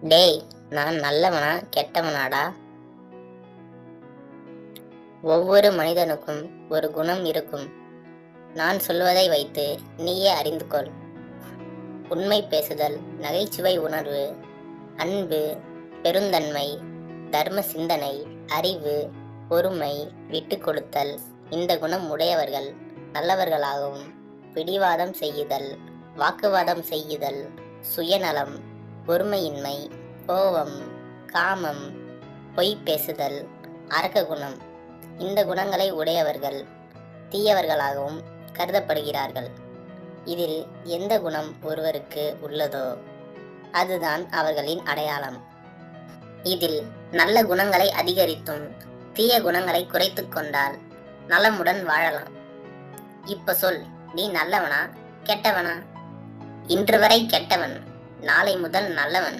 டேய், நான் நல்லவனா கெட்டவனாடா? ஒவ்வொரு மனிதனுக்கும் ஒரு குணம் இருக்கும். நான் சொல்வதை வைத்து நீயே அறிந்து கொள். உண்மை பேசுதல், நகைச்சுவை உணர்வு, அன்பு, பெருந்தன்மை, தர்ம சிந்தனை, அறிவு, பொறுமை, விட்டு கொடுத்தல். இந்த குணம் உடையவர்கள் நல்லவர்களாகவும், பிடிவாதம் செய்யுதல், வாக்குவாதம் செய்யுதல், சுயநலம், பொறுமையின்மை, கோபம், காமம், பொய் பேசுதல், அரக்க குணம். இந்த குணங்களை உடையவர்கள் தீயவர்களாகவும் கருதப்படுகிறார்கள். இதில் எந்த குணம் ஒருவருக்கு உள்ளதோ அதுதான் அவர்களின் அடையாளம். இதில் நல்ல குணங்களை அதிகரித்தும் தீய குணங்களை குறைத்து கொண்டால் நலமுடன் வாழலாம். இப்ப சொல், நீ நல்லவனா கெட்டவனா? இன்று வரை கெட்டவன், நாளை முதல் நல்லவன்.